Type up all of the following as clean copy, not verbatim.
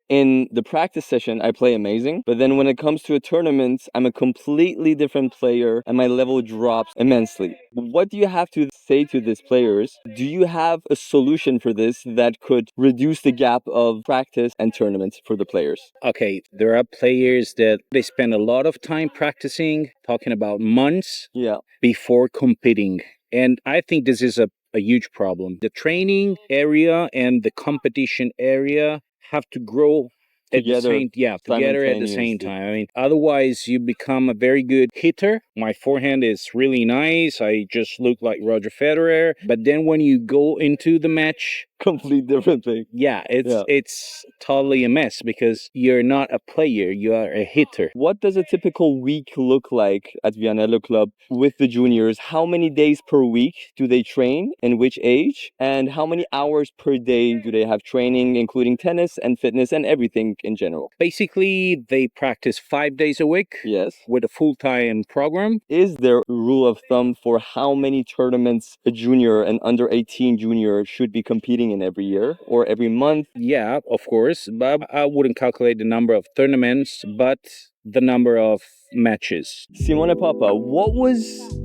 in the practice session, I play amazing. But then when it comes to a tournament, I'm a completely different player and my level drops immensely. What do you have to say to these players? Do you have a solution for this that could reduce the gap of practice and tournaments for the players? Okay, there are players that they spend a lot of time practicing, talking about months Yeah. before competing. And I think this is a huge problem. The training area and the competition area have to grow at the Together, same together at the same simultaneously. time. I mean, otherwise you become a very good hitter. My forehand is really nice. I just look like Roger Federer. But then when you go into the match, Complete different thing. it's totally a mess because you're not a player, you are a hitter. What does a typical week look like at Vianello Club with the juniors? How many days per week do they train? In which age? And how many hours per day do they have training, including tennis and fitness and everything in general? Basically, they practice 5 days a week. Yes. With a full-time program. Is there a rule of thumb for how many tournaments a junior and under 18 junior should be competing in every year or every month? Yeah, of course. But I wouldn't calculate the number of tournaments, but the number of matches. Simone Papa, what was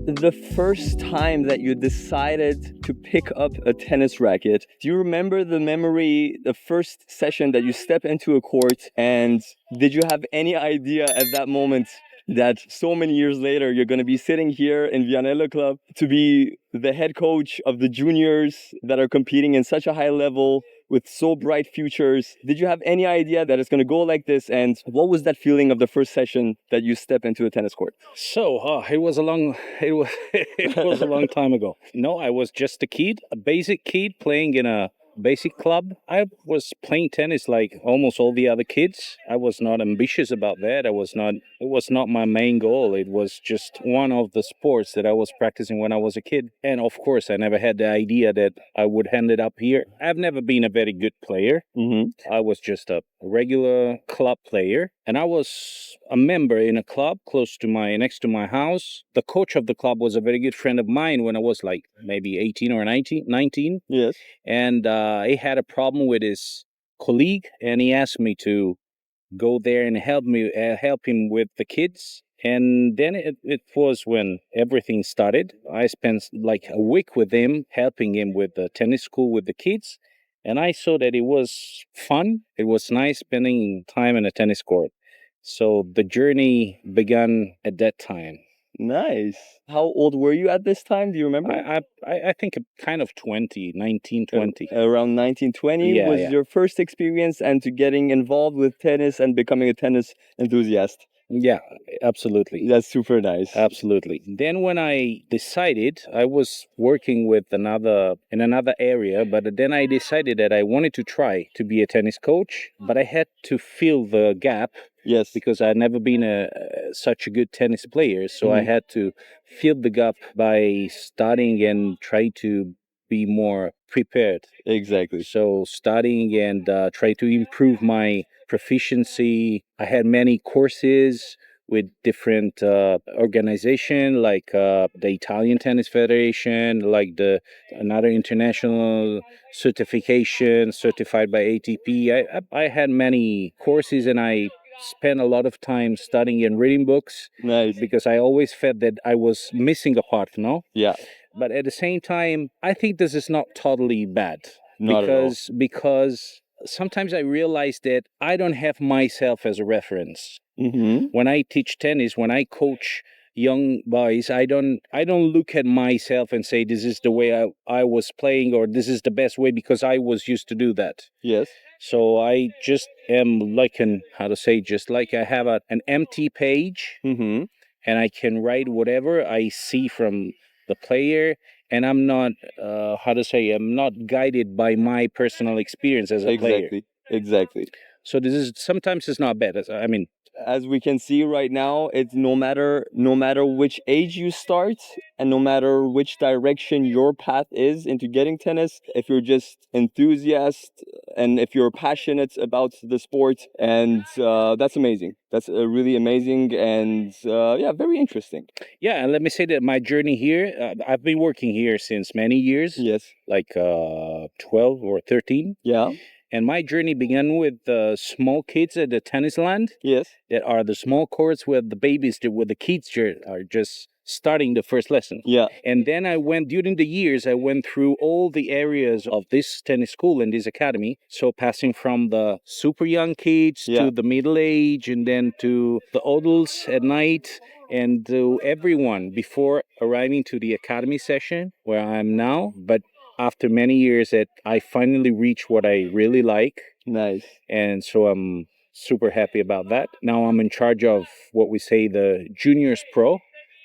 the first time that you decided to pick up a tennis racket? Do you remember the memory, the first session that you step into a court, and did you have any idea at that moment that so many years later you're going to be sitting here in Vianello Club to be the head coach of the juniors that are competing in such a high level with so bright futures? Did you have any idea that it's going to go like this? And what was that feeling of the first session that you step into a tennis court? So it was a long it was a long time ago. No, I was just a kid, a basic kid playing in a basic club. I was playing tennis like almost all the other kids. I was not ambitious about that. It was not my main goal. It was just one of the sports that I was practicing when I was a kid. And of course, I never had the idea that I would end it up here. I've never been a very good player. I was just a regular club player, and I was a member in a club next to my house. The coach of the club was a very good friend of mine when I was like maybe 18 or 19. Yes. And he had a problem with his colleague, and he asked me to go there and help him with the kids. And then it was when everything started. I spent like a week with him, helping him with the tennis school with the kids. And I saw that it was fun. It was nice spending time in a tennis court. So the journey began at that time. Nice. How old were you at this time? Do you remember? I think kind of 19, 20. Around 1920 Yeah, was yeah. your first experience and to getting involved with tennis and becoming a tennis enthusiast. Yeah, absolutely. That's super nice. Absolutely. Then when I decided, I was working with in another area, but then I decided that I wanted to try to be a tennis coach, but I had to fill the gap. Yes. Because I'd never been such a good tennis player, so I had to fill the gap by studying and try to be more prepared. Exactly. So studying and try to improve my proficiency. I had many courses with different organization like the Italian Tennis Federation, like another international certification certified by ATP. I had many courses, and I spent a lot of time studying and reading books. Nice. Because I always felt that I was missing a part, no? Yeah. But at the same time, I think this is not totally bad. Not at all. Because sometimes I realize that I don't have myself as a reference. When I teach tennis, when I coach young boys, I don't look at myself and say this is the way I was playing, or this is the best way because I was used to do that. Yes. So I just am like just like I have an empty page, and I can write whatever I see from the player, and I'm not I'm not guided by my personal experience as a player. Exactly. So this is sometimes it's not bad. I mean, as we can see right now, it's no matter which age you start and no matter which direction your path is into getting tennis, if you're just enthusiast and if you're passionate about the sport, and that's amazing. That's really amazing and very interesting. Yeah, and let me say that my journey here, I've been working here since many years. Yes. Like 12 or 13. Yeah. And my journey began with small kids at the tennis land. Yes. That are the small courts where the babies, where the kids are just starting the first lesson. Yeah. And then during the years, I went through all the areas of this tennis school and this academy. So passing from the super young kids to the middle age and then to the adults at night and to everyone before arriving to the academy session where I am now. But after many years that I finally reached what I really like. Nice. And so I'm super happy about that. Now I'm in charge of what we say the juniors pro.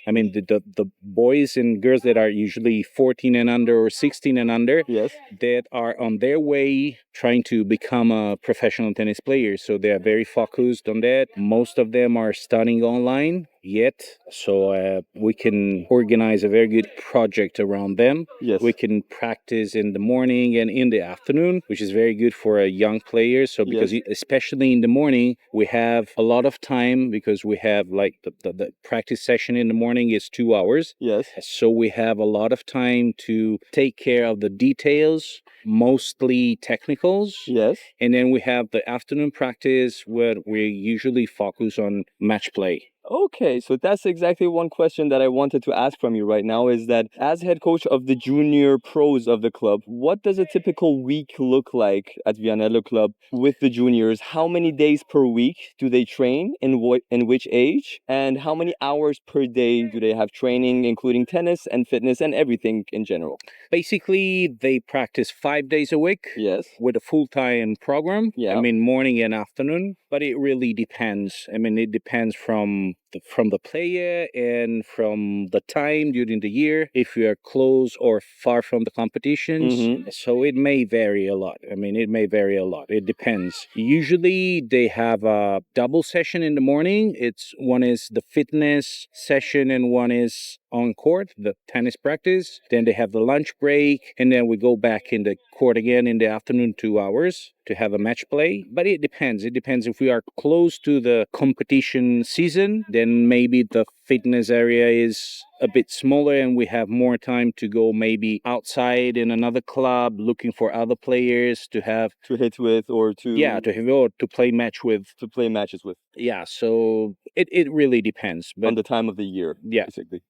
I mean, the boys and girls that are usually 14 and under or 16 and under, Yes. that are on their way trying to become a professional tennis player. So they are very focused on that. Most of them are studying online yet. So we can organize a very good project around them. Yes. We can practice in the morning and in the afternoon, which is very good for a young player. So because especially in the morning, we have a lot of time because we have like the practice session in the morning is 2 hours. Yes. So we have a lot of time to take care of the details, mostly technicals. Yes. And then we have the afternoon practice where we usually focus on match play. Okay, so that's exactly one question that I wanted to ask from you right now is that as head coach of the junior pros of the club, what does a typical week look like at Vianello Club with the juniors? How many days per week do they train? In which age? And how many hours per day do they have training, including tennis and fitness and everything in general? Basically, they practice 5 days a week. Yes. With a full-time program. Yeah. I mean, morning and afternoon. But it really depends. I mean, it depends from the player and from the time during the year, if we are close or far from the competitions. So it may vary a lot. I mean, it may vary a lot. It depends. Usually they have a double session in the morning. One is the fitness session and one is on court, the tennis practice. Then they have the lunch break, and then we go back in the court again in the afternoon, 2 hours to have a match play. But it depends. It depends if we are close to the competition season, then maybe the fitness area is a bit smaller and we have more time to go maybe outside in another club looking for other players to hit with or to play matches with. Yeah, so it really depends. But on the time of the year, yeah. basically.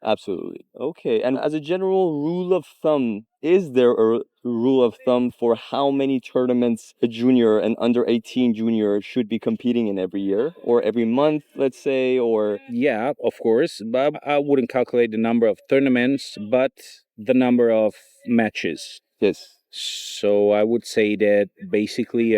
Absolutely. Okay. And as a general rule of thumb, is there a rule of thumb for how many tournaments a junior and under 18 junior should be competing in every year or every month, let's say, or? Yeah, of course. But I wouldn't calculate the number of tournaments, but the number of matches. Yes. So I would say that basically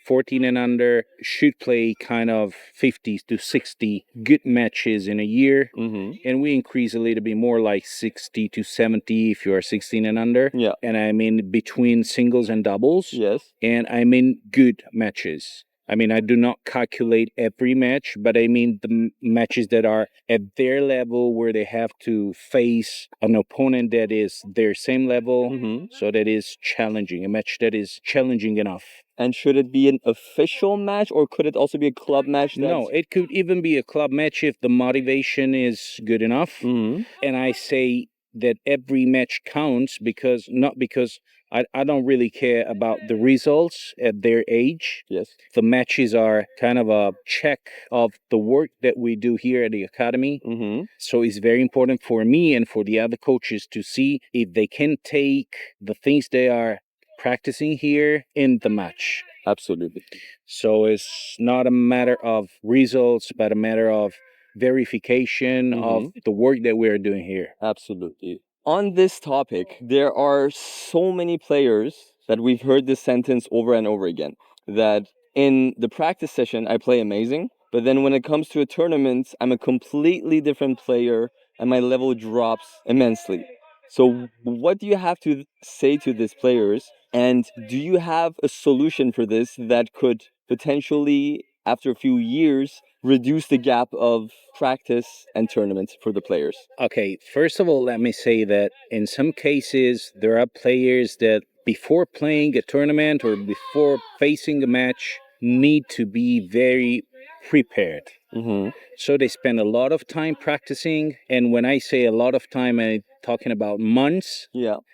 14 and under should play kind of 50 to 60 good matches in a year. And we increase a little bit more like 60 to 70 if you are 16 and under. Yeah. And I mean between singles and doubles. Yes. And I mean good matches. I mean, I do not calculate every match, but I mean the matches that are at their level where they have to face an opponent that is their same level. So that is challenging, a match that is challenging enough. And should it be an official match or could it also be a club match? No, it could even be a club match if the motivation is good enough. And I say that every match counts because I don't really care about the results at their age. Yes. The matches are kind of a check of the work that we do here at the academy. So it's very important for me and for the other coaches to see if they can take the things they are practicing here in the match. Absolutely. So it's not a matter of results, but a matter of verification of the work that we are doing here. Absolutely. On this topic, there are so many players that we've heard this sentence over and over again, that in the practice session, I play amazing, but then when it comes to a tournament, I'm a completely different player and my level drops immensely. So what do you have to say to these players? And do you have a solution for this that could potentially, after a few years, reduce the gap of practice and tournaments for the players? Okay, first of all, let me say that in some cases, there are players that before playing a tournament or before facing a match need to be very prepared. So they spend a lot of time practicing. And when I say a lot of time, I'm talking about months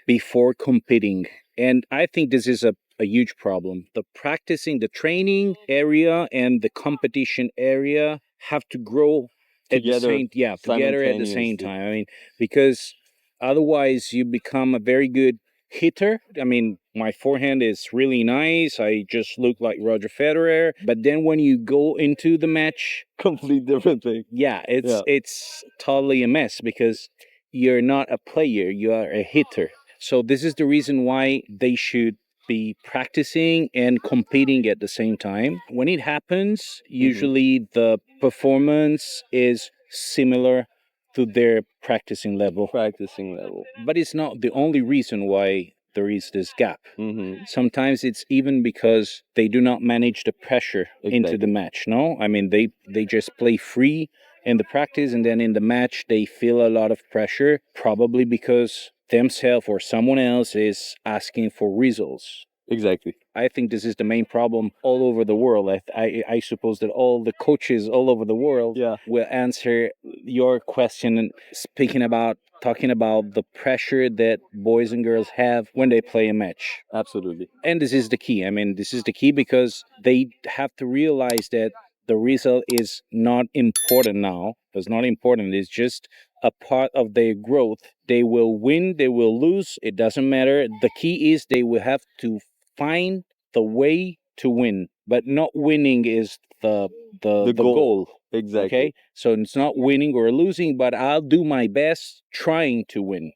before competing. And I think this is a a huge problem. The practicing, the training area and the competition area have to grow Together, together at the same simultaneously. time. I mean, because otherwise you become a very good hitter. I mean, my forehand is really nice. I just look like Roger Federer. But then when you go into the match, Complete different thing. yeah, Yeah. it's totally a mess because you're not a player, you are a hitter. So this is the reason why they should be practicing and competing at the same time. When it happens, usually the performance is similar to their practicing level. Practicing level. But it's not the only reason why there is this gap. Sometimes it's even because they do not manage the pressure into the match. No, I mean they just play free in the practice, and then in the match they feel a lot of pressure, probably because themselves or someone else is asking for results. Exactly. I think this is the main problem all over the world. I suppose that all the coaches all over the world will answer your question, talking about the pressure that boys and girls have when they play a match. Absolutely. And this is the key. I mean, this is the key because they have to realize that the result is not important now. It's not important. It's just a part of their growth. They will win, they will lose. It doesn't matter. The key is they will have to find the way to win. But not winning is the goal. Exactly. Okay? So it's not winning or losing, but I'll do my best trying to win.